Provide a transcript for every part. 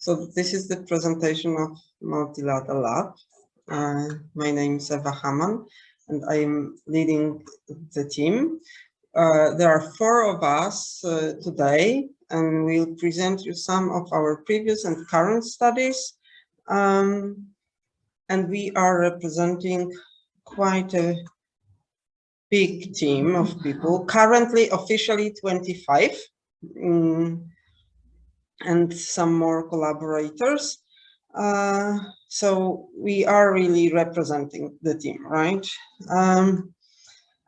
So this is the presentation of MultiLADA Lab. My name is Eva Hamann, and I'm leading the team. There are 4 of us today, and we'll present you some of our previous and current studies. And we are representing quite a big team of people, currently officially 25. And some more collaborators. So we are really representing the team, right?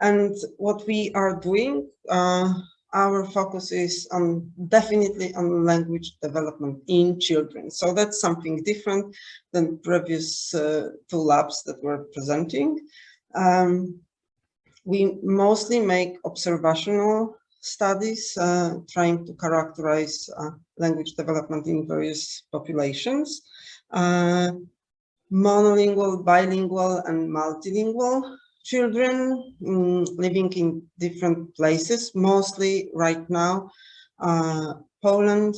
And what we are doing, our focus is definitely on language development in children. So that's something different than previous 2 labs that we're presenting. We mostly make observational studies trying to characterize language development in various populations, monolingual, bilingual, and multilingual children living in different places, mostly right now, Poland,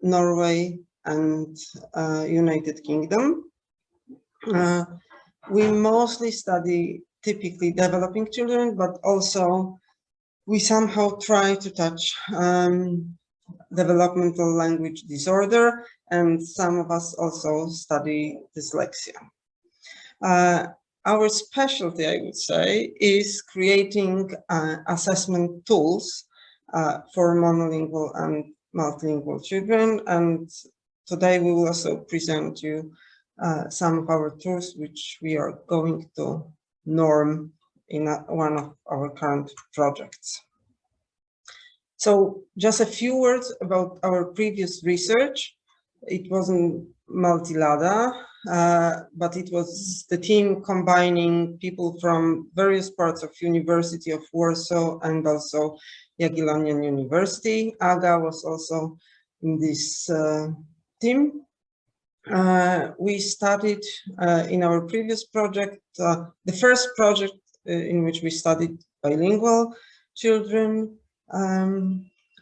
Norway, and United Kingdom. We mostly study typically developing children, but also we somehow try to touch developmental language disorder, and some of us also study dyslexia. Our specialty, I would say, is creating assessment tools for monolingual and multilingual children, and today we will also present you some of our tools which we are going to norm in one of our current projects. So just a few words about our previous research. It wasn't MultiLADA, but it was the team combining people from various parts of University of Warsaw and also Jagiellonian University. Aga was also in this team. We started in our previous project, the first project in which we studied bilingual children.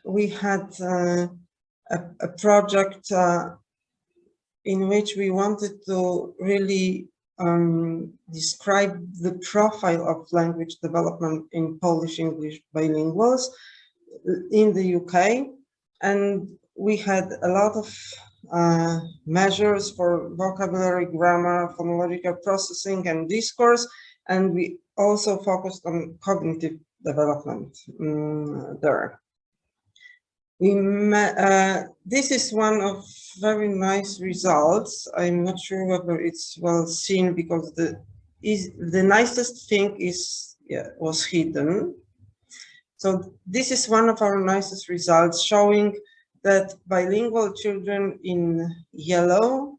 We had a project in which we wanted to really describe the profile of language development in Polish-English bilinguals in the UK. And we had a lot of measures for vocabulary, grammar, phonological processing, and discourse, and we also focused on cognitive development there. This is one of very nice results. I'm not sure whether it's well seen because the nicest thing was hidden. So this is one of our nicest results, showing that bilingual children in yellow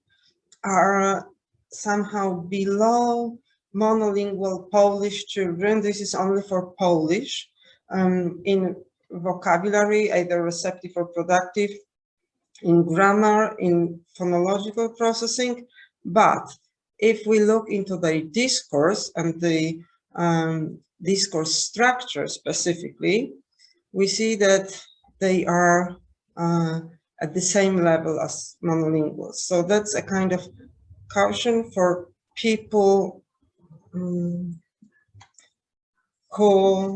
are somehow below monolingual Polish children. This is only for Polish in vocabulary, either receptive or productive, in grammar, in phonological processing. But if we look into the discourse and the discourse structure specifically, we see that they are at the same level as monolinguals. So that's a kind of caution for people who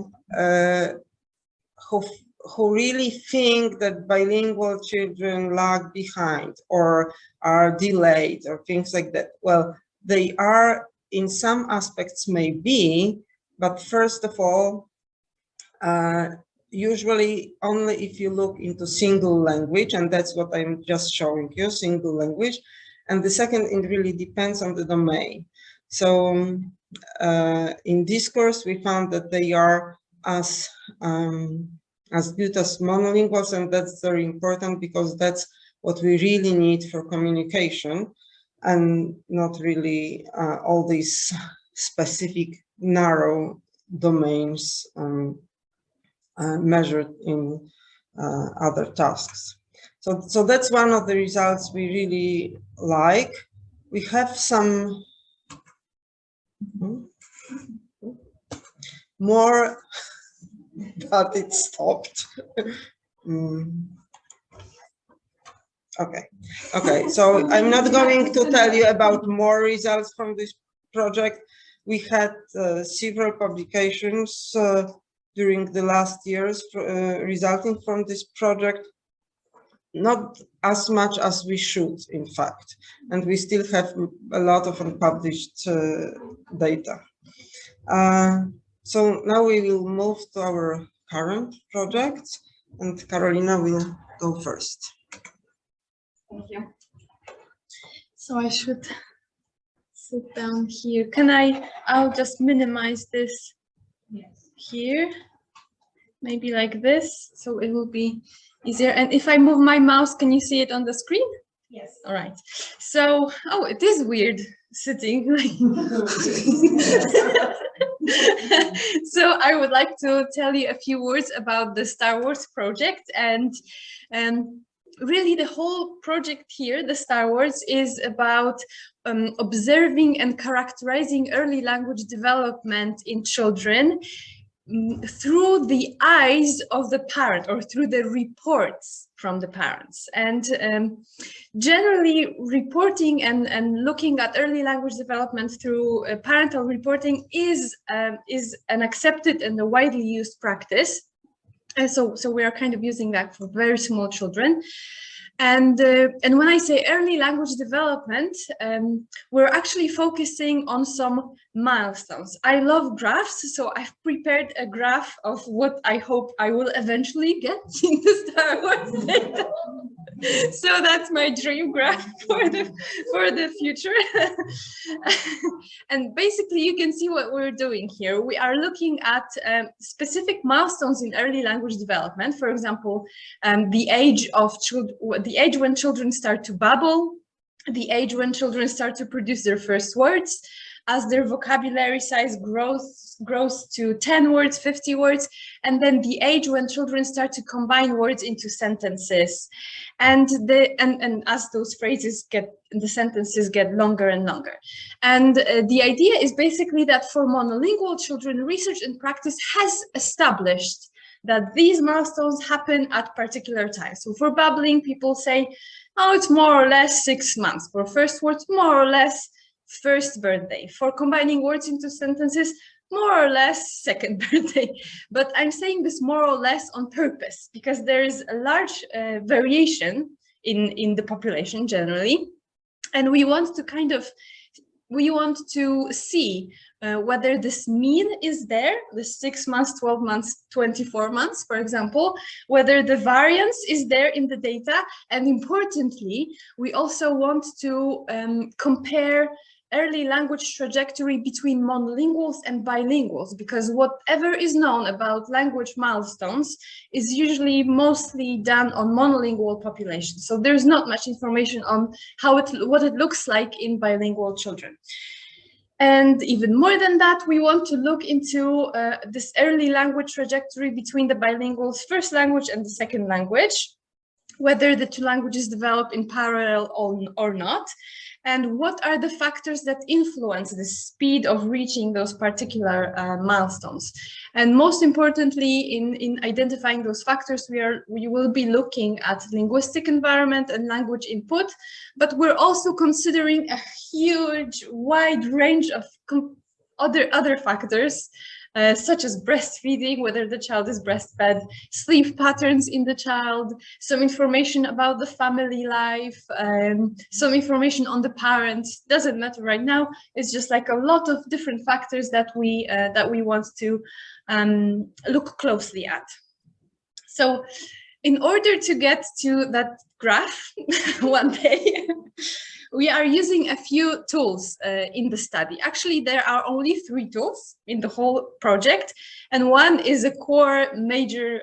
really think that bilingual children lag behind or are delayed or things like that. Well, they are in some aspects maybe, but first of all, usually only if you look into single language, and that's what I'm just showing you, single language. And the second, it really depends on the domain. So in discourse, we found that they are as good as monolinguals, and that's very important because that's what we really need for communication, and not really all these specific narrow domains measured in other tasks. So that's one of the results we really like. We have some more, but it stopped. Okay. So I'm not going to tell you about more results from this project. We had several publications during the last years resulting from this project. Not as much as we should, in fact, and we still have a lot of unpublished data. So now we will move to our current project, and Carolina will go first. Thank you. So I should sit down here. I'll just minimize this here, maybe like this, so it will be easier. And if I move my mouse, can you see it on the screen? Yes. All right. So, oh, it is weird sitting. So I would like to tell you a few words about the Star Wars project, and really the whole project here, the Star Wars, is about observing and characterizing early language development in children through the eyes of the parent, or through the reports from the parents. And generally reporting and looking at early language development through parental reporting is an accepted and a widely used practice. And so we are kind of using that for very small children. And when I say early language development, we're actually focusing on some milestones. I love graphs, so I've prepared a graph of what I hope I will eventually get in the Star Wars data. So that's my dream graph for the future. And basically you can see what we're doing here. We are looking at specific milestones in early language development. For example, the age when children start to babble, the age when children start to produce their first words, as their vocabulary size grows to 10 words, 50 words, and then the age when children start to combine words into sentences, and as those phrases the sentences get longer and longer. And the idea is basically that for monolingual children, research and practice has established that these milestones happen at particular times. So for babbling, people say, oh, it's more or less 6 months. For first words, more or less first birthday. For combining words into sentences, more or less second birthday. But I'm saying this more or less on purpose, because there is a large variation in the population generally. And we want to see whether this mean is there, the 6 months, 12 months, 24 months, for example, whether the variance is there in the data. And importantly, we also want to compare early language trajectory between monolinguals and bilinguals, because whatever is known about language milestones is usually mostly done on monolingual populations. So there's not much information on what it looks like in bilingual children. And even more than that, we want to look into this early language trajectory between the bilinguals' first language and the second language, whether the two languages develop in parallel or not, and what are the factors that influence the speed of reaching those particular milestones. And most importantly, in identifying those factors, we will be looking at linguistic environment and language input, but we're also considering a huge, wide range of other factors, such as breastfeeding, whether the child is breastfed, sleep patterns in the child, some information about the family life, some information on the parents. Doesn't matter right now. It's just like a lot of different factors that we want to look closely at. So in order to get to that graph one day, we are using a few tools in the study. Actually, there are only 3 tools in the whole project, and one is a core major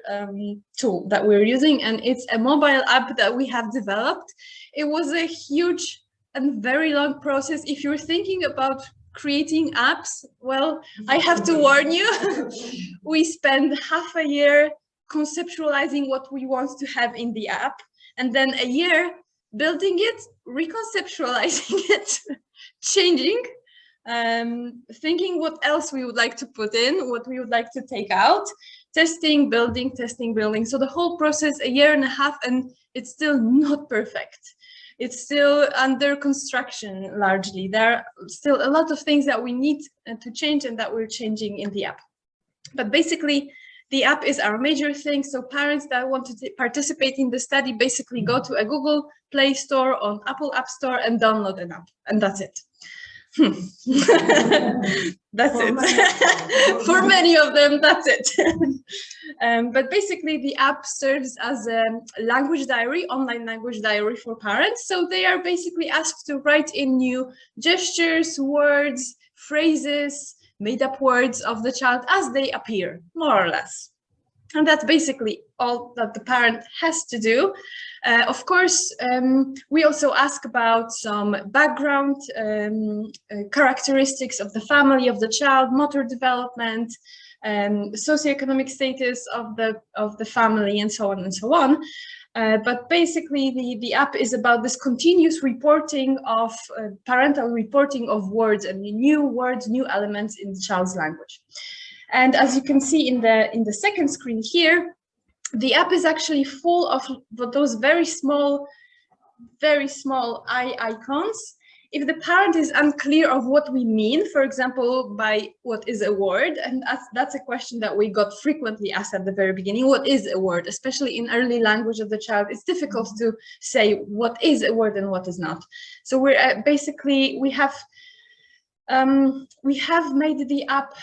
tool that we're using, and it's a mobile app that we have developed. It was a huge and very long process. If you're thinking about creating apps, well, I have to warn you, we spent half a year conceptualizing what we want to have in the app, and then a year building it, reconceptualizing it, changing, thinking what else we would like to put in, what we would like to take out, testing, building, testing, building. So the whole process, a year and a half, and it's still not perfect. It's still under construction largely. There are still a lot of things that we need to change and that we're changing in the app. But basically, the app is our major thing. So parents that want to participate in the study basically go to a Google Play Store or Apple App Store and download an app, and that's it. That's it. For many of them, that's it. But basically, the app serves as a language diary, online language diary for parents. So they are basically asked to write in new gestures, words, phrases, made-up words of the child as they appear, more or less. And that's basically all that the parent has to do. Of course, we also ask about some background characteristics of the family of the child, motor development, socioeconomic status of the family, and so on and so on. But basically, the app is about this continuous reporting of parental reporting of words and new words, new elements in the child's language. And as you can see in the second screen here, the app is actually full of those very small eye icons. If the parent is unclear of what we mean, for example, by what is a word, and that's a question that we got frequently asked at the very beginning, what is a word? Especially in early language of the child, it's difficult to say what is a word and what is not. So we're basically, we have made the app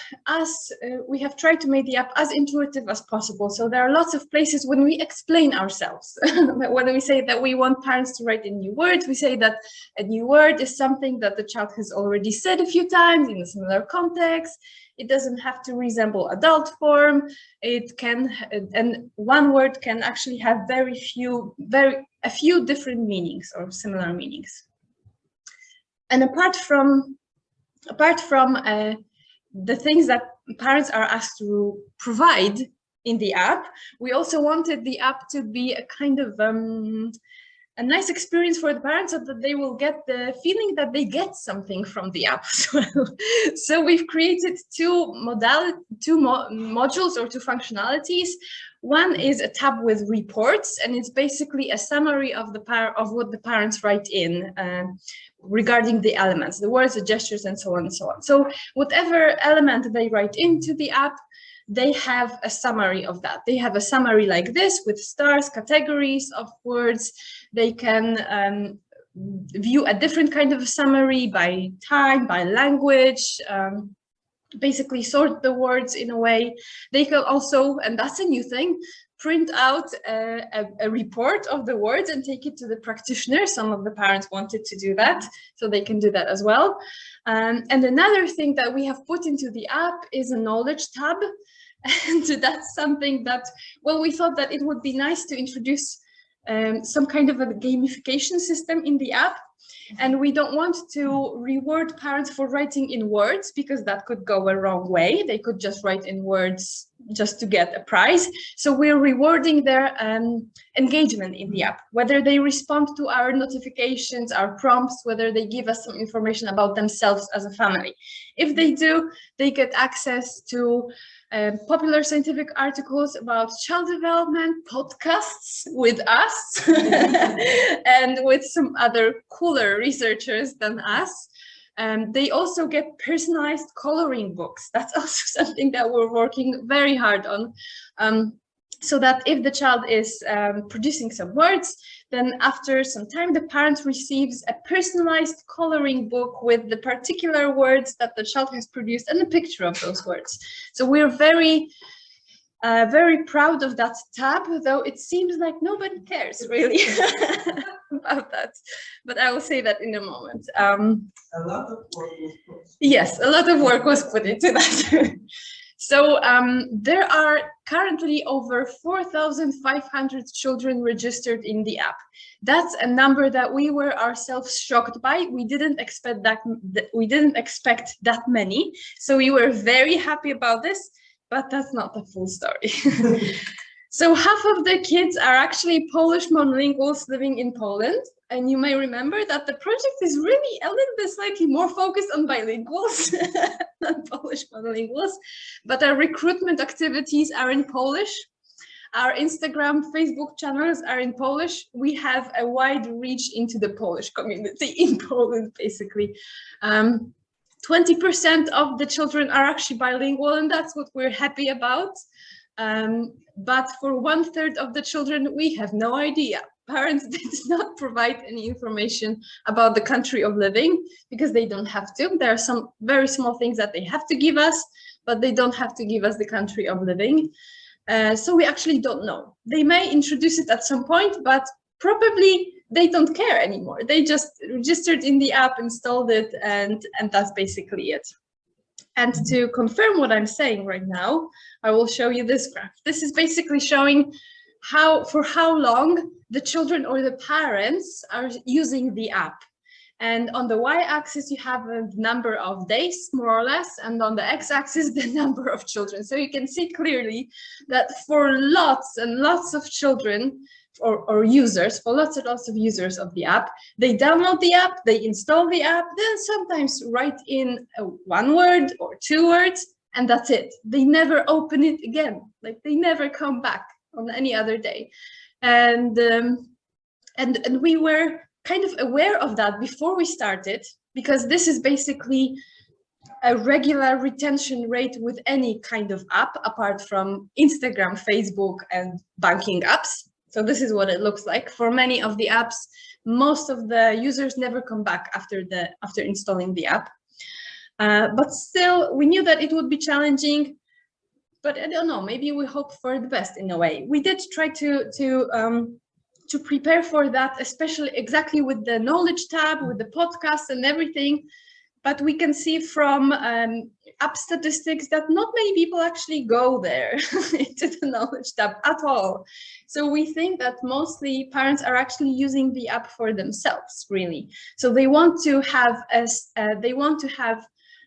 we have tried to make the app as intuitive as possible. So there are lots of places when we explain ourselves. When we say that we want parents to write in new words, we say that a new word is something that the child has already said a few times in a similar context. It doesn't have to resemble adult form. It can, and one word can actually have a few different meanings or similar meanings. And apart from the things that parents are asked to provide in the app, we also wanted the app to be a kind of a nice experience for the parents, so that they will get the feeling that they get something from the app as well. So we've created two modules or two functionalities. One is a tab with reports, and it's basically a summary of what the parents write in regarding the elements, the words, the gestures, and so on and so on. So whatever element they write into the app, they have a summary of that. They have a summary like this with stars, categories of words. They can view a different kind of a summary by time, by language, basically sort the words in a way. They can also, and that's a new thing, print out a report of the words and take it to the practitioner. Some of the parents wanted to do that, so they can do that as well. And another thing that we have put into the app is a knowledge tab. And that's something that, well, we thought that it would be nice to introduce some kind of a gamification system in the app. And we don't want to reward parents for writing in words, because that could go a wrong way. They could just write in words just to get a prize. So we're rewarding their engagement in the app, whether they respond to our notifications, our prompts, whether they give us some information about themselves as a family. If they do, they get access to popular scientific articles about child development, podcasts with us, and with some other cooler researchers than us. They also get personalized coloring books. That's also something that we're working very hard on, so that if the child is producing some words, then after some time, the parent receives a personalized coloring book with the particular words that the child has produced and a picture of those words. So we're very proud of that tab, though it seems like nobody cares really about that. But I will say that in a moment. A lot of work was put. Yes, a lot of work was put into that. So there are currently over 4,500 children registered in the app. That's a number that we were ourselves shocked by. We didn't expect that many. So we were very happy about this, but that's not the full story. So half of the kids are actually Polish monolinguals living in Poland. And you may remember that the project is really a little bit slightly more focused on bilinguals than Polish monolinguals. But our recruitment activities are in Polish. Our Instagram, Facebook channels are in Polish. We have a wide reach into the Polish community in Poland, basically. 20% of the children are actually bilingual, and that's what we're happy about. But for 1/3 of the children, we have no idea. Parents did not provide any information about the country of living because they don't have to. There are some very small things that they have to give us, but they don't have to give us the country of living. So we actually don't know. They may introduce it at some point, but probably they don't care anymore. They just registered in the app, installed it, and that's basically it. And to confirm what I'm saying right now, I will show you this graph. This is basically showing for how long the children or the parents are using the app. And on the y-axis, you have a number of days, more or less, and on the x-axis, the number of children. So you can see clearly that for lots and lots of children, or users, for lots and lots of users of the app, they download the app, they install the app, then sometimes write in one word or 2 words, and that's it. They never open it again. Like, they never come back on any other day. And we were kind of aware of that before we started, because this is basically a regular retention rate with any kind of app, apart from Instagram, Facebook, and banking apps. So this is what it looks like. For many of the apps, most of the users never come back after installing the app. But still, we knew that it would be challenging. But I don't know, maybe we hope for the best in a way. We did try to prepare for that, especially exactly with the knowledge tab, with the podcast and everything. But we can see from app statistics that not many people actually go there into the knowledge tab at all. So we think that mostly parents are actually using the app for themselves, really. So they want to have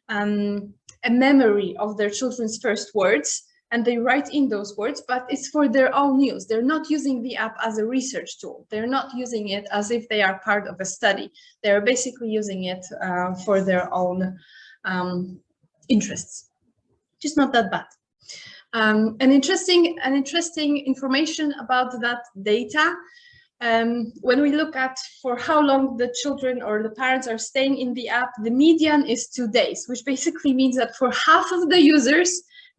a memory of their children's first words, and they write in those words, but it's for their own use. They're not using the app as a research tool. They're not using it as if they are part of a study. They're basically using it for their own interests. Just not that bad. An interesting information about that data. When we look at for how long the children or the parents are staying in the app, the median is 2 days, which basically means that for half of the users,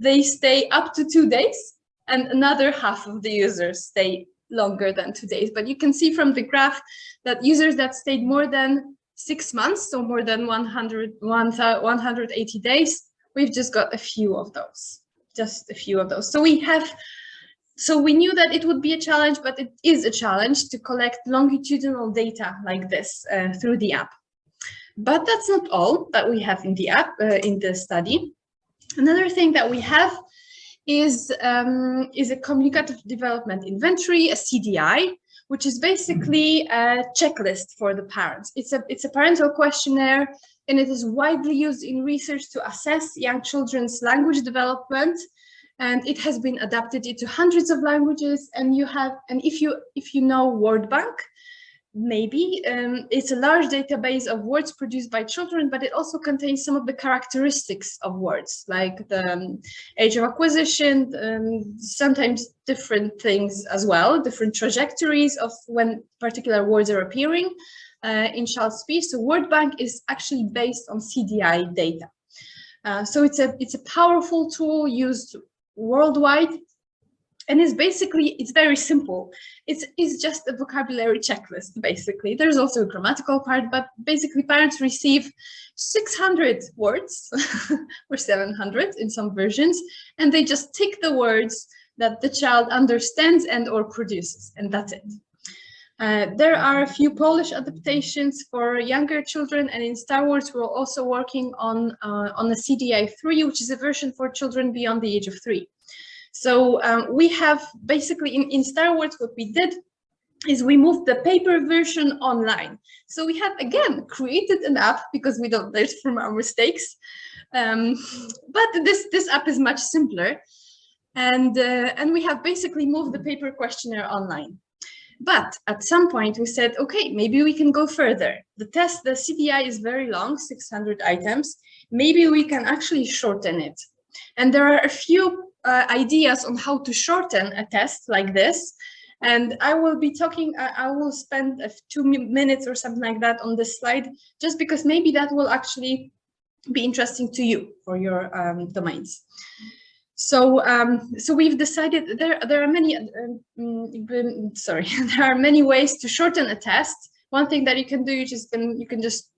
they stay up to 2 days, and another half of the users stay longer than 2 days. But you can see from the graph that users that stayed more than 6 months, so more than 180 days, we've just got a few of those, just a few of those. So we knew that it would be a challenge, but it is a challenge to collect longitudinal data like this through the app. But that's not all that we have in the app, in the study. Another thing that we have is a communicative development inventory, a CDI, which is basically a checklist for the parents. It's a parental questionnaire, and it is widely used in research to assess young children's language development. And it has been adapted into hundreds of languages. And if you know Word Bank, maybe it's a large database of words produced by children, but it also contains some of the characteristics of words, like the age of acquisition, sometimes different things as well, different trajectories of when particular words are appearing in child speech. So Word Bank is actually based on CDI data. So it's a powerful tool used worldwide. And it's very simple. It's just a vocabulary checklist, basically. There's also a grammatical part, but basically parents receive 600 words or 700 in some versions, and they just tick the words that the child understands and or produces, and that's it. There are a few Polish adaptations for younger children, and in Star Wars, we're also working on the CDI 3, which is a version for children beyond the age of 3. So we have basically in Star Wars, what we did is we moved the paper version online. So we have, again, created an app because we don't learn from our mistakes. But this app is much simpler. And we have basically moved the paper questionnaire online. But at some point we said, okay, maybe we can go further. The CDI is very long, 600 items. Maybe we can actually shorten it. And there are a few ideas on how to shorten a test like this. And I will be talking, I will spend 2 minutes or something like that on this slide, just because maybe that will actually be interesting to you for your domains. So we've decided there are many there are many ways to shorten a test. One thing that you can do, you can just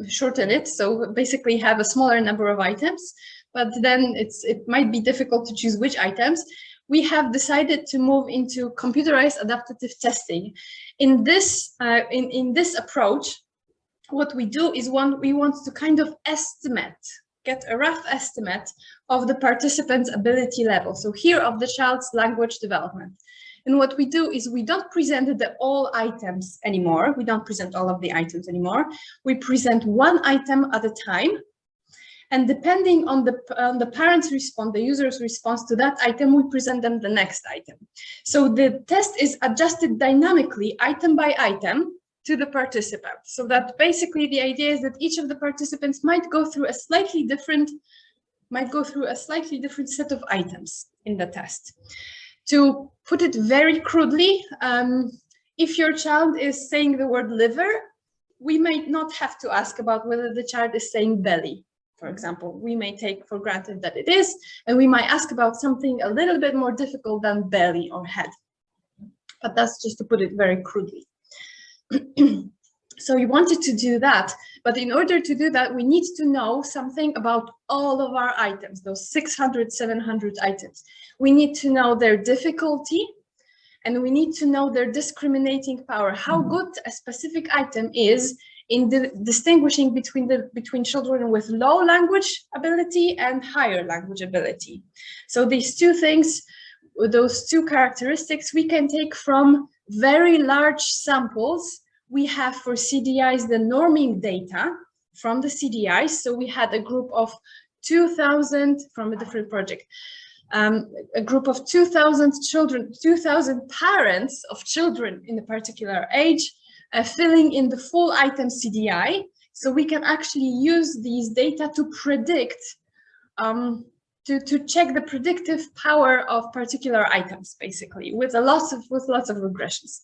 shorten it. So basically have a smaller number of items, but then it might be difficult to choose which items. We have decided to move into computerized adaptive testing. In this approach, what we do is we want to kind of get a rough estimate of the participant's ability level. So here of the child's language development. And what we do is we don't present all items anymore. We don't present all of the items anymore. We present one item at a time. And depending on the parent's response, the user's response to that item, we present them the next item. So the test is adjusted dynamically, item by item, to the participant. So that basically the idea is that each of the participants might go through a slightly different set of items in the test. To put it very crudely, if your child is saying the word liver, we might not have to ask about whether the child is saying belly, for example. We may take for granted that it is, and we might ask about something a little bit more difficult than belly or head. But that's just to put it very crudely. So we wanted to do that, but in order to do that, we need to know something about all of our items, those 600, 700 items. We need to know their difficulty, and we need to know their discriminating power, how good a specific item is in distinguishing between children with low language ability and higher language ability. So these two things, those two characteristics, we can take from very large samples. We have for CDIs the norming data from the CDIs. So we had a group of 2,000 from a different project, a group of 2,000 children, 2,000 parents of children in a particular age, filling in the full item CDI. So we can actually use these data to predict, to check the predictive power of particular items, basically, with lots of regressions.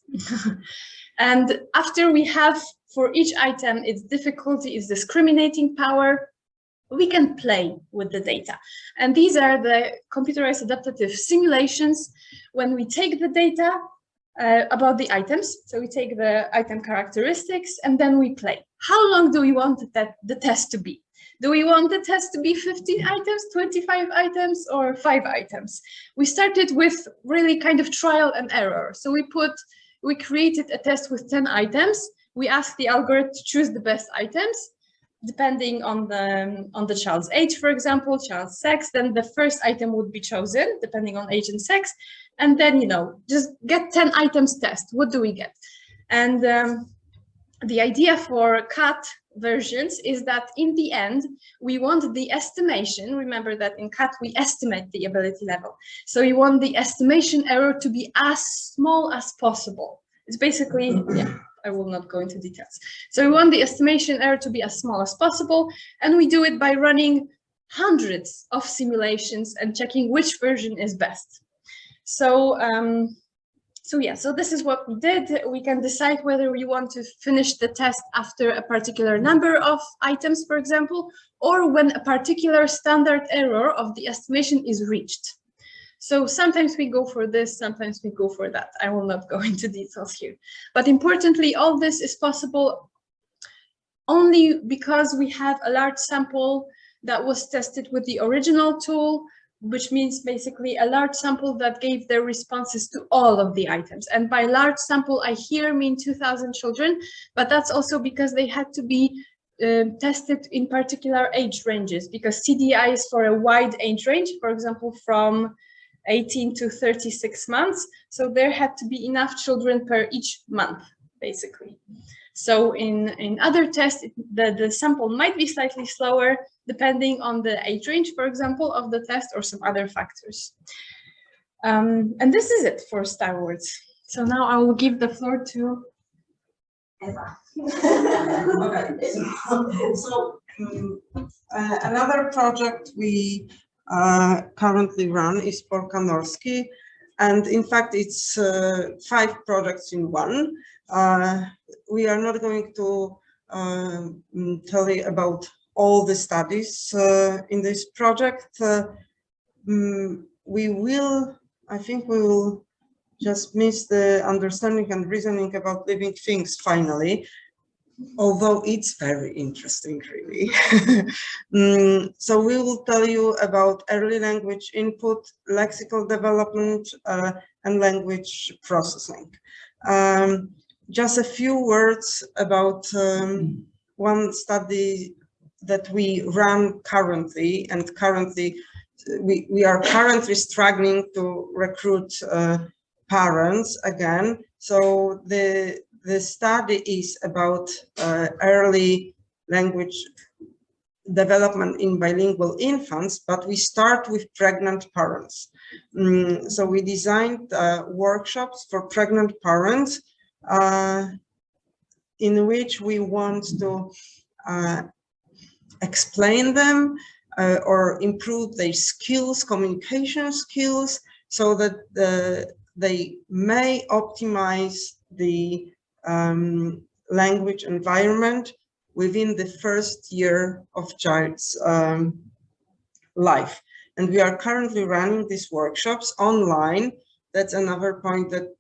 And after we have for each item its difficulty, its discriminating power, we can play with the data. And these are the computerized adaptive simulations when we take the data about the items. So we take the item characteristics and then we play. How long do we want the test to be? Do we want the test to be 15 items, 25 items, or 5 items? We started with really kind of trial and error. So we created a test with 10 items. We asked the algorithm to choose the best items, depending on the child's age, for example, child's sex. Then the first item would be chosen, depending on age and sex. And then, just get 10 items test. What do we get? And the idea for CAT versions is that in the end, we want the estimation. Remember that in CAT, we estimate the ability level. So you want the estimation error to be as small as possible. It's basically, I will not go into details. So we want the estimation error to be as small as possible. And we do it by running hundreds of simulations and checking which version is best. So this is what we did. We can decide whether we want to finish the test after a particular number of items, for example, or when a particular standard error of the estimation is reached. So sometimes we go for this, sometimes we go for that. I will not go into details here. But importantly, all this is possible only because we have a large sample that was tested with the original tool, which means basically a large sample that gave their responses to all of the items. And by large sample, I here mean 2,000 children, but that's also because they had to be tested in particular age ranges, because CDI is for a wide age range, for example, from 18 to 36 months. So there had to be enough children per each month, basically. So in other tests, the sample might be slightly slower, depending on the age range, for example, of the test or some other factors. And this is it for Star Wars. So now I will give the floor to Eva. Okay. So another project we currently run is Polka Norski, and in fact it's 5 projects in one. We are not going to tell you about all the studies in this project. I think we will just miss the understanding and reasoning about living things finally, although it's very interesting, really. So we will tell you about early language input, lexical development, and language processing. Just a few words about one study that we run currently, and we are currently struggling to recruit parents again. So the study is about early language development in bilingual infants, but we start with pregnant parents. So we designed workshops for pregnant parents in which we want to explain them or improve their skills, communication skills, so that they may optimize the language environment within the first year of child's life. And we are currently running these workshops online. That's another point that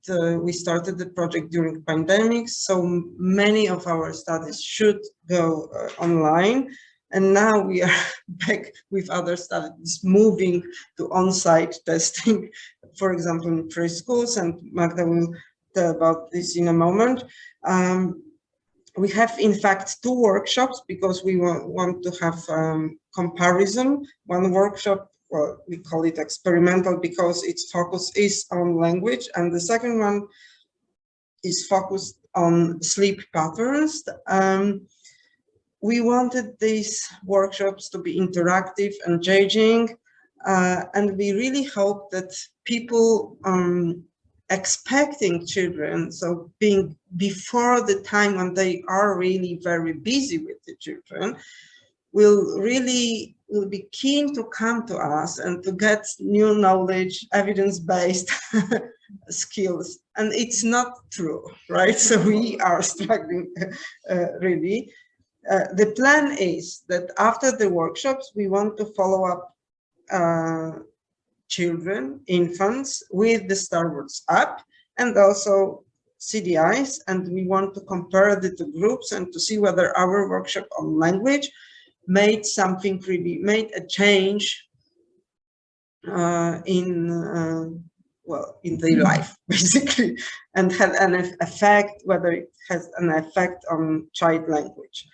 we started the project during pandemic, so many of our studies should go online. And now we are back with other studies moving to on-site testing, for example, in preschools, and Magda will tell about this in a moment. We have, in fact, 2 workshops because we want to have comparison. One workshop, well, we call it experimental because its focus is on language, and the second one is focused on sleep patterns. We wanted these workshops to be interactive, engaging, and we really hope that people expecting children, so being before the time when they are really very busy with the children, will be keen to come to us and to get new knowledge, evidence-based skills. And it's not true, right? So we are struggling really. The plan is that after the workshops, we want to follow up children, infants, with the Star Wars app and also CDIs, and we want to compare the 2 groups and to see whether our workshop on language made a change in their life, basically, and had an effect, whether it has an effect on child language.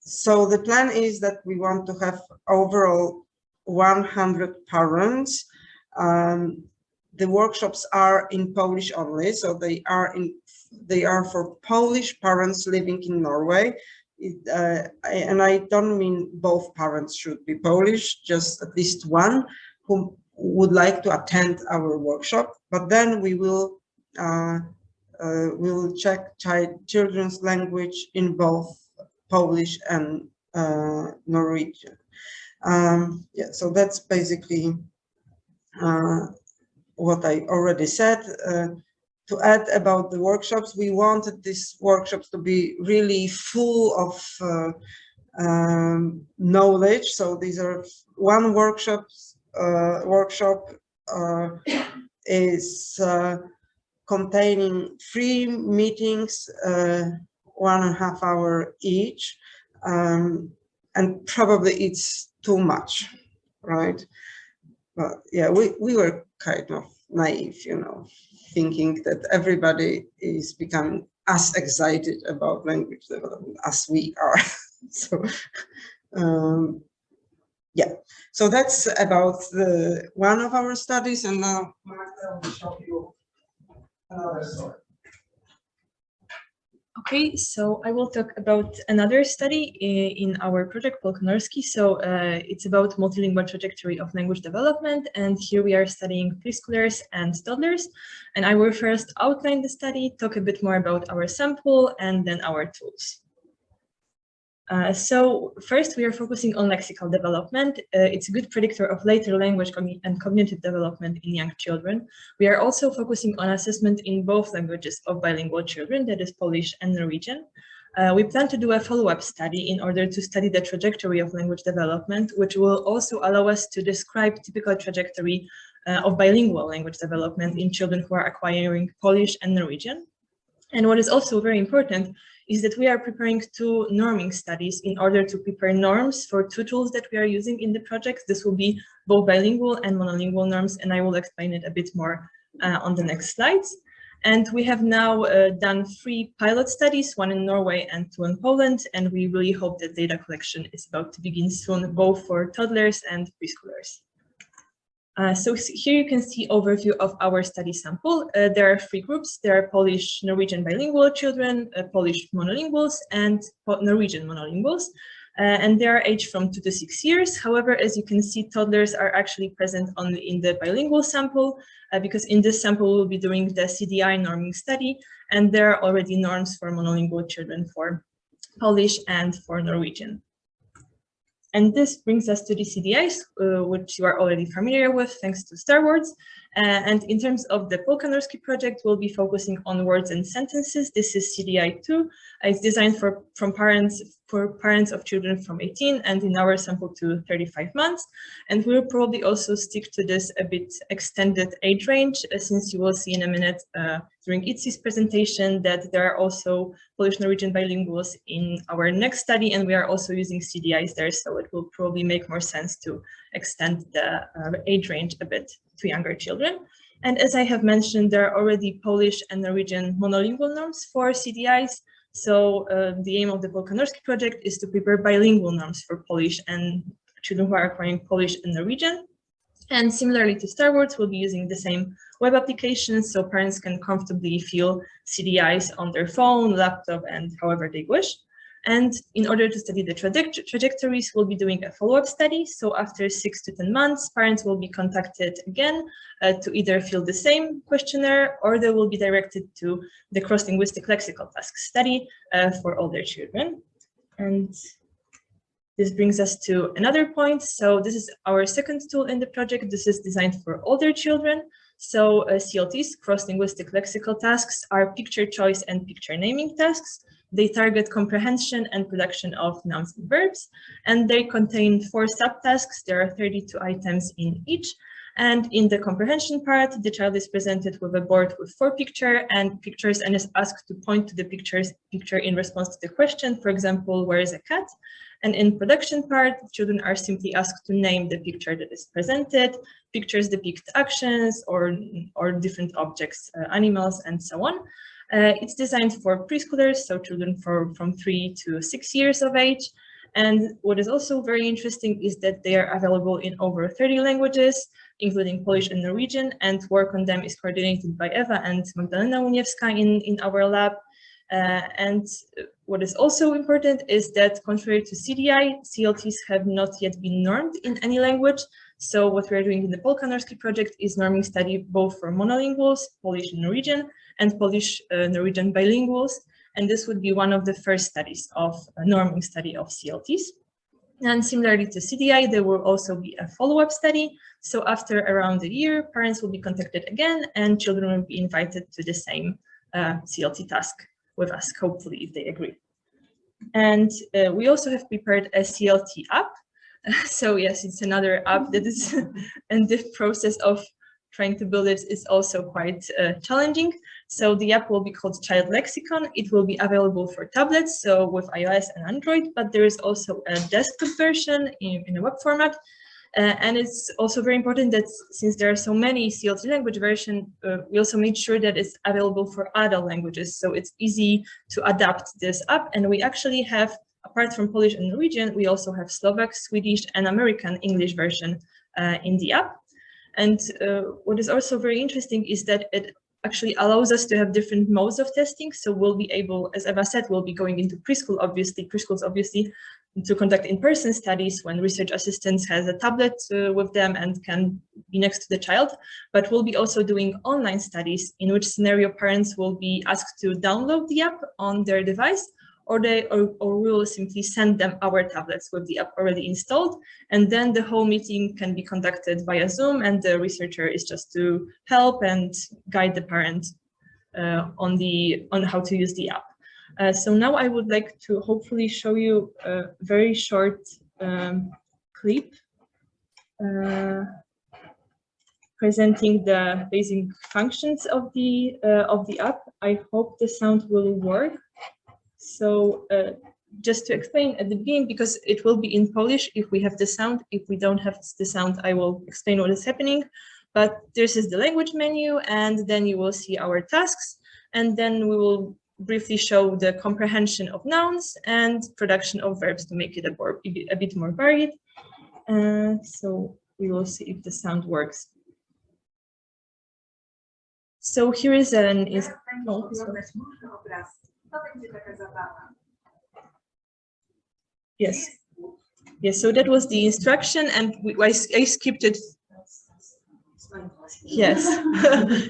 So the plan is that we want to have overall 100 parents. The workshops are in Polish only, so they are for Polish parents living in Norway. And I don't mean both parents should be Polish, just at least one who would like to attend our workshop. But then we will check children's language in both Polish and Norwegian. Yeah, so that's basically what I already said. To add about the workshops, we wanted these workshops to be really full of knowledge. So these are one workshop is containing 3 meetings, 1.5 hours each, and probably it's too much, right? But yeah, we were kind of naive, thinking that everybody is becoming as excited about language development as we are. So yeah, so that's about one of our studies, and now Magda will show you another story. Okay, so I will talk about another study in our project Polkonorski. So it's about multilingual trajectory of language development, and here we are studying preschoolers and toddlers. And I will first outline the study, talk a bit more about our sample, and then our tools. So first, we are focusing on lexical development. It's a good predictor of later language and cognitive development in young children. We are also focusing on assessment in both languages of bilingual children, that is Polish and Norwegian. We plan to do a follow-up study in order to study the trajectory of language development, which will also allow us to describe typical trajectory of bilingual language development in children who are acquiring Polish and Norwegian. And what is also very important is that we are preparing two norming studies in order to prepare norms for two tools that we are using in the project. This will be both bilingual and monolingual norms, and I will explain it a bit more on the next slides. And we have now done 3 pilot studies, 1 in Norway and 2 in Poland, and we really hope that data collection is about to begin soon, both for toddlers and preschoolers. So here you can see overview of our study sample. There are 3 groups. There are Polish, Norwegian bilingual children, Polish monolinguals, and Norwegian monolinguals. And they are aged from 2 to 6 years. However, as you can see, toddlers are actually present only in the bilingual sample, because in this sample we'll be doing the CDI norming study, and there are already norms for monolingual children for Polish and for Norwegian. And this brings us to the CDIs, which you are already familiar with, thanks to Star Wars. And in terms of the Polkonorski project, we'll be focusing on words and sentences. This is CDI 2. It's designed for parents of children from 18 and in our sample to 35 months. And we'll probably also stick to this a bit extended age range, since you will see in a minute during Itzi's presentation that there are also Polish Norwegian bilinguals in our next study, and we are also using CDIs there, so it will probably make more sense to extend the age range a bit to younger children. And as I have mentioned, there are already Polish and Norwegian monolingual norms for CDIs. So the aim of the Polkonorski project is to prepare bilingual norms for Polish and children who are acquiring Polish and Norwegian. And similarly to Star Wars, we'll be using the same web applications so parents can comfortably fill CDIs on their phone, laptop, and however they wish. And in order to study the trajectories, we'll be doing a follow-up study. So after 6 to 10 months, parents will be contacted again to either fill the same questionnaire, or they will be directed to the cross-linguistic lexical task study for all their children. And this brings us to another point. So this is our second tool in the project. This is designed for older children. So CLTs, cross-linguistic lexical tasks, are picture choice and picture naming tasks. They target comprehension and production of nouns and verbs, and they contain 4 subtasks. There are 32 items in each. And in the comprehension part, the child is presented with a board with 4 pictures and is asked to point to the picture in response to the question. For example, where is a cat? And in production part, children are simply asked to name the picture that is presented. Pictures depict actions or different objects, animals, and so on. It's designed for preschoolers, so children from 3 to 6 years of age. And what is also very interesting is that they are available in over 30 languages, including Polish and Norwegian, and work on them is coordinated by Eva and Magdalena Uniewska in our lab. And what is also important is that contrary to CDI, CLTs have not yet been normed in any language. So what we're doing in the Polkonorski project is norming study both for monolinguals, Polish and Norwegian, and Polish Norwegian bilinguals. And this would be one of the first studies of a norming study of CLTs. And similarly to CDI, there will also be a follow-up study. So after around a year, parents will be contacted again, and children will be invited to the same CLT task with us, hopefully, if they agree. And we also have prepared a CLT app. So yes, it's another app that is, and the process of trying to build it is also quite challenging. So the app will be called Child Lexicon. It will be available for tablets, so with iOS and Android, but there is also a desktop version in a web format. And it's also very important that since there are so many CLT language versions, we also made sure that it's available for other languages. So it's easy to adapt this app. And we actually have, apart from Polish and Norwegian, we also have Slovak, Swedish, and American English version in the app. And what is also very interesting is that it actually allows us to have different modes of testing. So we'll be able, as Eva said, we'll be going into preschools obviously, to conduct in-person studies when research assistants has a tablet with them and can be next to the child. But we'll be also doing online studies, in which scenario parents will be asked to download the app on their device, or we will simply send them our tablets with the app already installed, and then the whole meeting can be conducted via Zoom, and the researcher is just to help and guide the parent on how to use the app. So now I would like to hopefully show you a very short clip presenting the basic functions of the app. I hope the sound will work. So just to explain at the beginning, because it will be in Polish if we have the sound. If we don't have the sound, I will explain what is happening. But this is the language menu, and then you will see our tasks, and then we will briefly show the comprehension of nouns and production of verbs to make it a bit more varied. So we will see if the sound works. So here is an Yes. Yes, so that was the instruction, and I skipped it. Yes.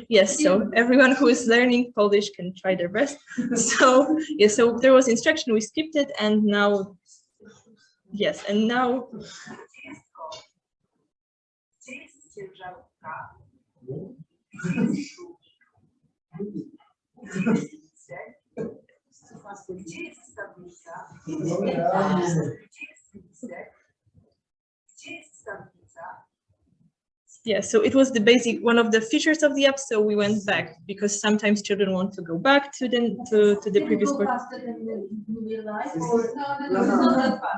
Yes, so everyone who is learning Polish can try their best. So yes, so there was instruction, we skipped it, and now yes, and now yeah, so it was the basic, one of the features of the app, so we went back because sometimes children want to go back to the previous part.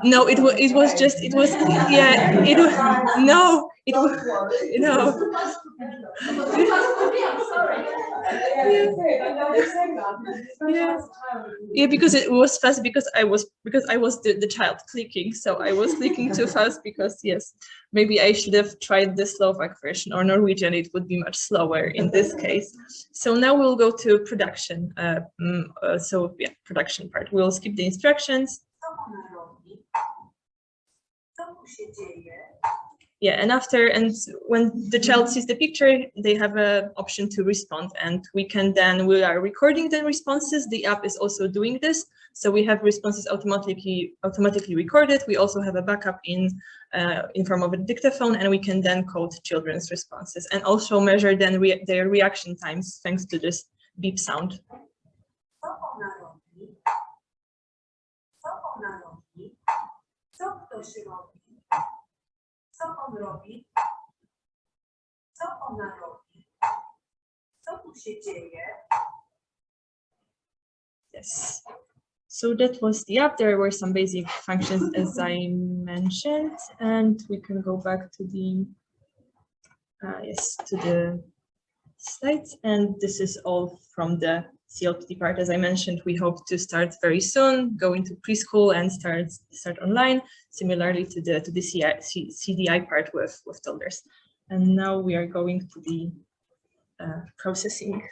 No, it was just, it was, yeah, it was, no, it was, no. Yeah, because it was fast, because I was the child clicking, so I was clicking too fast, because yes, maybe I should have tried the Slovak version or Norwegian. It would be much slower in this case. So now we'll go to production. So yeah, production part. We'll skip the instructions. Yeah, and when the child sees the picture, they have an option to respond, and we are recording the responses. The app is also doing this, so we have responses automatically recorded. We also have a backup in form of a dictaphone, and we can then code children's responses and also measure then their reaction times thanks to this beep sound. Yes. So that was the app. There were some basic functions, as I mentioned, and we can go back to the to the slides. And this is all from the CLPT part. As I mentioned, we hope to start very soon, go into preschool and start online, similarly to the CDI part with toddlers. And now we are going to the processing.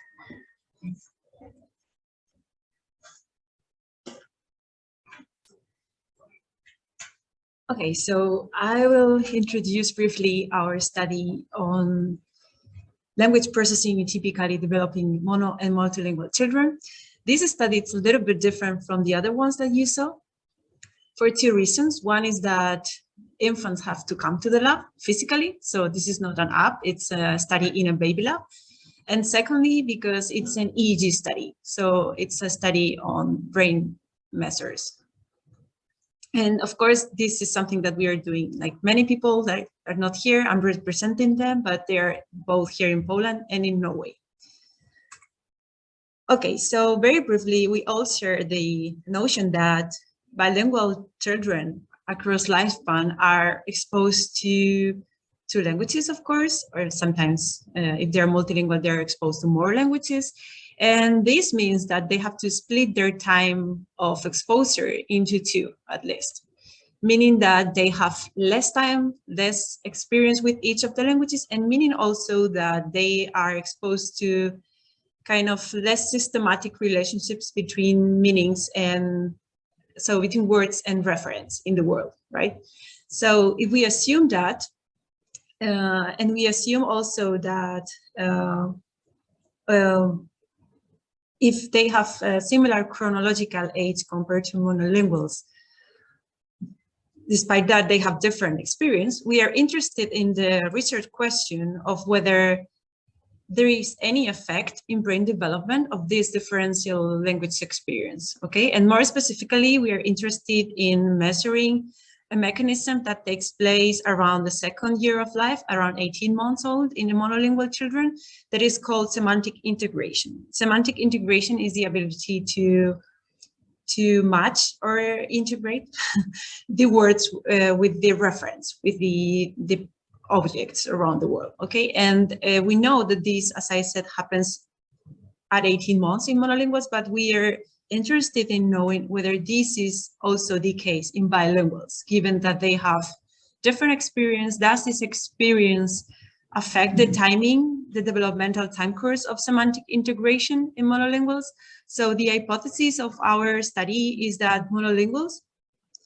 Okay, so I will introduce briefly our study on language processing in typically developing mono and multilingual children. This study is a little bit different from the other ones that you saw for two reasons. One is that infants have to come to the lab physically, so this is not an app, it's a study in a baby lab. And secondly, because it's an EEG study, so it's a study on brain measures. And of course, this is something that we are doing, like many people that are not here, I'm representing them, but they're both here in Poland and in Norway. Okay, so very briefly, we all share the notion that bilingual children across lifespan are exposed to two languages, of course, or sometimes if they're multilingual, they're exposed to more languages. And this means that they have to split their time of exposure into two, at least, meaning that they have less time, less experience with each of the languages, and meaning also that they are exposed to kind of less systematic relationships between meanings and so between words and reference in the world, right? So if we assume that, and we assume also that if they have a similar chronological age compared to monolinguals, despite that they have different experience, we are interested in the research question of whether there is any effect in brain development of this differential language experience, okay? And more specifically, we are interested in measuring a mechanism that takes place around the second year of life, around 18 months old in the monolingual children, that is called semantic integration. Semantic integration is the ability to match or integrate the words with the reference, with the objects around the world, okay? And we know that this, as I said, happens at 18 months in monolinguals, but we are interested in knowing whether this is also the case in bilinguals, given that they have different experience. Does this experience affect the timing, the developmental time course of semantic integration in monolinguals? So the hypothesis of our study is that monolinguals,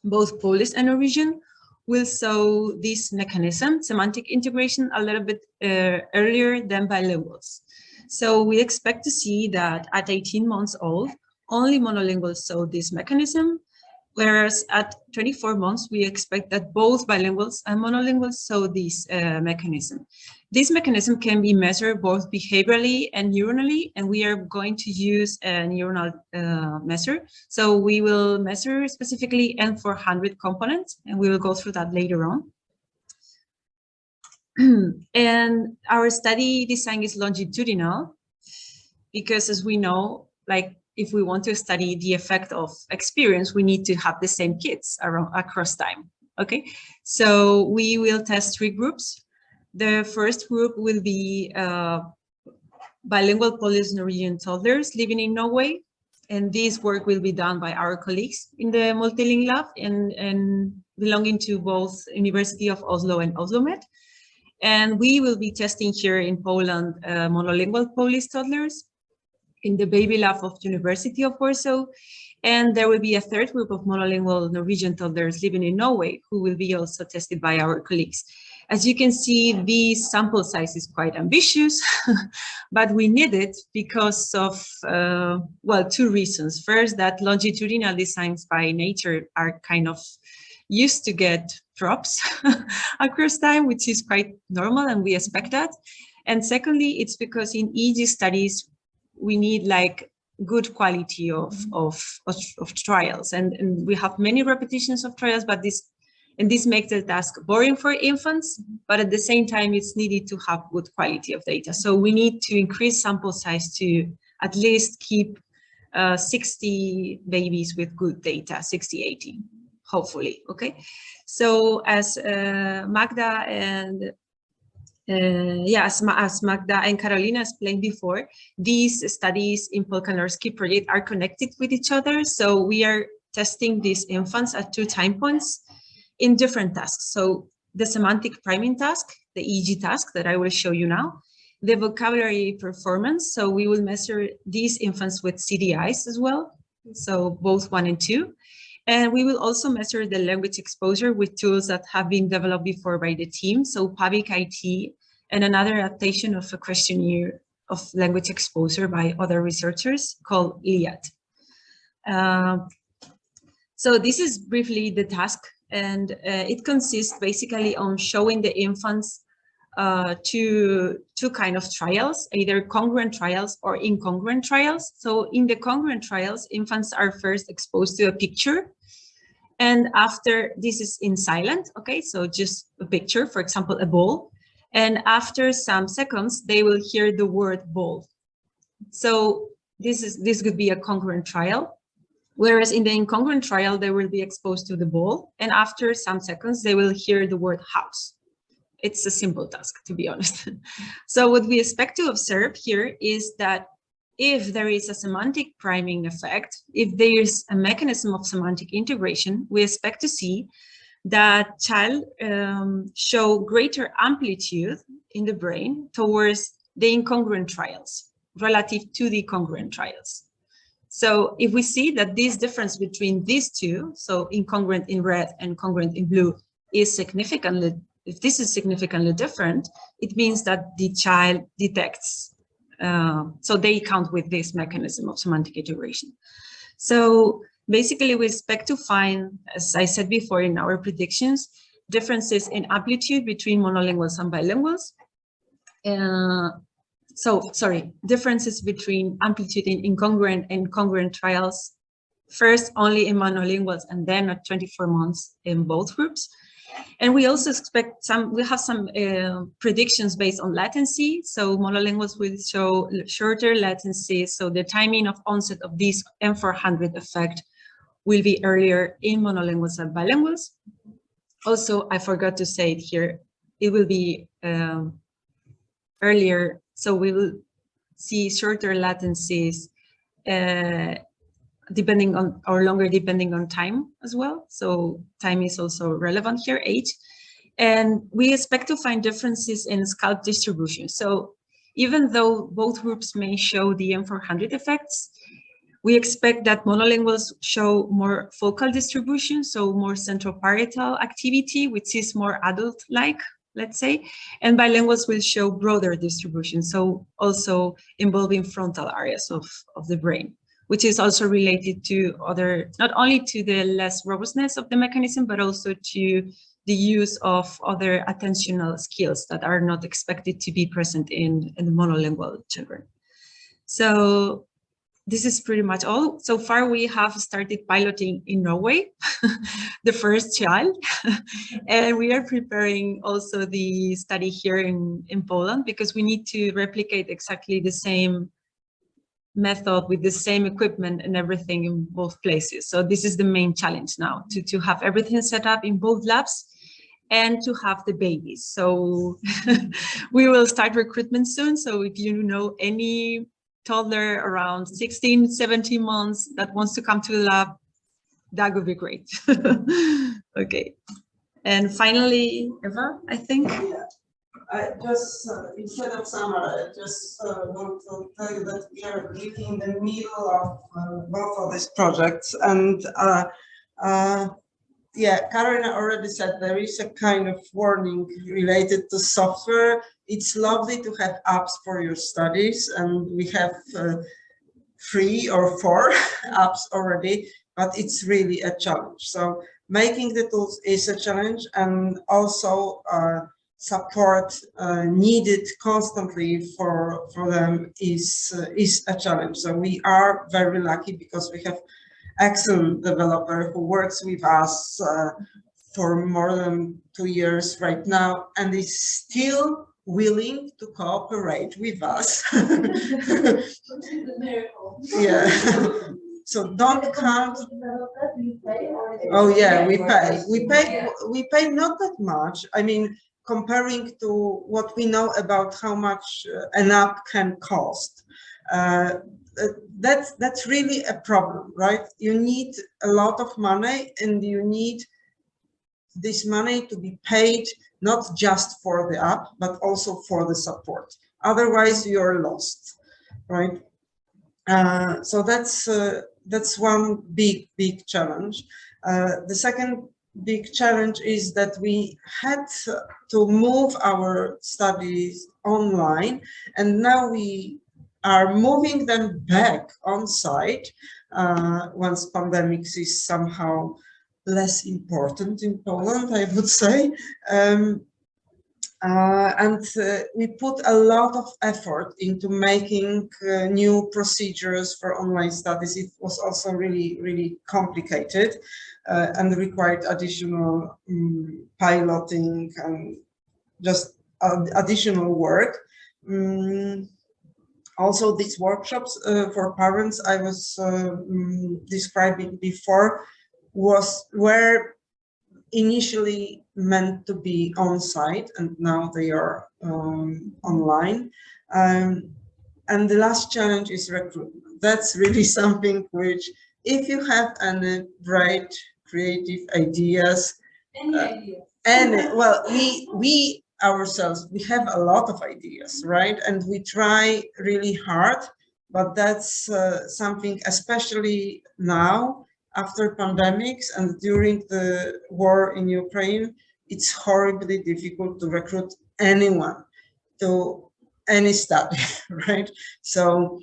both Polish and Norwegian, will show this mechanism, semantic integration, a little bit earlier than bilinguals. So we expect to see that at 18 months old, only monolinguals show this mechanism, whereas at 24 months, we expect that both bilinguals and monolinguals show this mechanism. This mechanism can be measured both behaviorally and neuronally, and we are going to use a neuronal measure. So we will measure specifically N400 components, and we will go through that later on. And our study design is longitudinal, because as we know, like if we want to study the effect of experience, we need to have the same kids across time, okay? So we will test 3 groups. The first group will be bilingual Polish Norwegian toddlers living in Norway. And this work will be done by our colleagues in the MultiLADA Lab and belonging to both University of Oslo and OsloMet. And we will be testing here in Poland monolingual Polish toddlers in the Baby Lab of University of Warsaw. And there will be a third group of monolingual Norwegian toddlers living in Norway who will be also tested by our colleagues. As you can see, the sample size is quite ambitious, but we need it because of, well, 2 reasons. First, that longitudinal designs by nature are kind of used to get drops across time, which is quite normal and we expect that. And secondly, it's because in EEG studies, we need like good quality of trials. And we have many repetitions of trials, but this makes the task boring for infants, but at the same time, it's needed to have good quality of data. So we need to increase sample size to at least keep 60 babies with good data, 60, 80, hopefully, okay? So as Magda and as Magda and Carolina explained before, these studies in Polkanowski project are connected with each other. So we are testing these infants at 2 time points in different tasks. So the semantic priming task, the EEG task that I will show you now, the vocabulary performance. So we will measure these infants with CDIs as well. So both 1 and 2. And we will also measure the language exposure with tools that have been developed before by the team. So PABIC IT and another adaptation of a questionnaire of language exposure by other researchers called ILIAD. So this is briefly the task. And it consists basically on showing the infants 2 kind of trials, either congruent trials or incongruent trials. So in the congruent trials, infants are first exposed to a picture. And after, this is in silent, okay? So just a picture, for example, a ball. And after some seconds, they will hear the word ball. So this could be a congruent trial. Whereas in the incongruent trial, they will be exposed to the ball. And after some seconds, they will hear the word house. It's a simple task, to be honest. So what we expect to observe here is that if there is a semantic priming effect, if there is a mechanism of semantic integration, we expect to see that child show greater amplitude in the brain towards the incongruent trials. relative to the congruent trials. So if we see that this difference between these two, so incongruent in red and congruent in blue, is significantly, if this is significantly different, it means that the child detects. So they count with this mechanism of semantic integration. So basically, we expect to find, as I said before in our predictions, differences in amplitude between monolinguals and bilinguals. Differences between amplitude in incongruent and congruent trials, first only in monolinguals and then at 24 months in both groups. And we also expect we have some predictions based on latency. So monolinguals will show shorter latency. So the timing of onset of this M400 effect will be earlier in monolinguals and bilinguals. Also, I forgot to say it here, it will be earlier. So we will see shorter latencies depending on, or longer depending on time as well. So time is also relevant here, age. And we expect to find differences in scalp distribution. So even though both groups may show the M400 effects, we expect that monolinguals show more focal distribution, so more central parietal activity, which is more adult-like, let's say, and bilinguals will show broader distribution, so also involving frontal areas of the brain, which is also related to other, not only to the less robustness of the mechanism, but also to the use of other attentional skills that are not expected to be present in the monolingual children. So this is pretty much all. So far, we have started piloting in Norway, the first child, and we are preparing also the study here in Poland, because we need to replicate exactly the same method with the same equipment and everything in both places. So this is the main challenge now, to have everything set up in both labs and to have the babies. So we will start recruitment soon. So if you know any toddler around 16, 17 months that wants to come to the lab, that would be great. Okay. And finally, Eva, I think. Yeah. I just, instead of summer, I just want to tell you that we are really in the middle of both of these projects. And yeah, Karina already said there is a kind of warning related to software. It's lovely to have apps for your studies, and we have 3 or 4 apps already, but it's really a challenge. So making the tools is a challenge, and also support needed constantly for them is a challenge. So we are very lucky because we have excellent developer who works with us for more than 2 years right now and is still willing to cooperate with us. Yeah. So don't count. Oh yeah, we pay. We pay not that much. I mean, comparing to what we know about how much an app can cost. That's really a problem, right? You need a lot of money, and you need this money to be paid not just for the app, but also for the support. Otherwise, you're lost, right? So that's one big challenge. The second big challenge is that we had to move our studies online, and now we are moving them back on site once pandemics is somehow less important in Poland, I would say. We put a lot of effort into making new procedures for online studies. It was also really complicated and required additional piloting and just additional work. Also, these workshops for parents I was describing before were initially meant to be on site, and now they are online. And the last challenge is recruitment. That's really something which, if you have any bright, creative ideas, well, we ourselves, we have a lot of ideas, right? And we try really hard, but that's something, especially now after pandemics and during the war in Ukraine, it's horribly difficult to recruit anyone to any study, right? So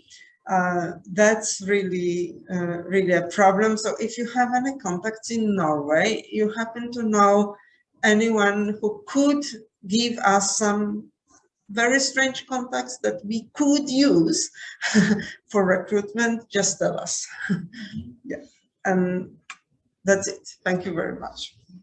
that's really, really a problem. So if you have any contacts in Norway, you happen to know anyone who could give us some very strange contacts that we could use for recruitment, just tell us. Yeah, and that's it. Thank you very much.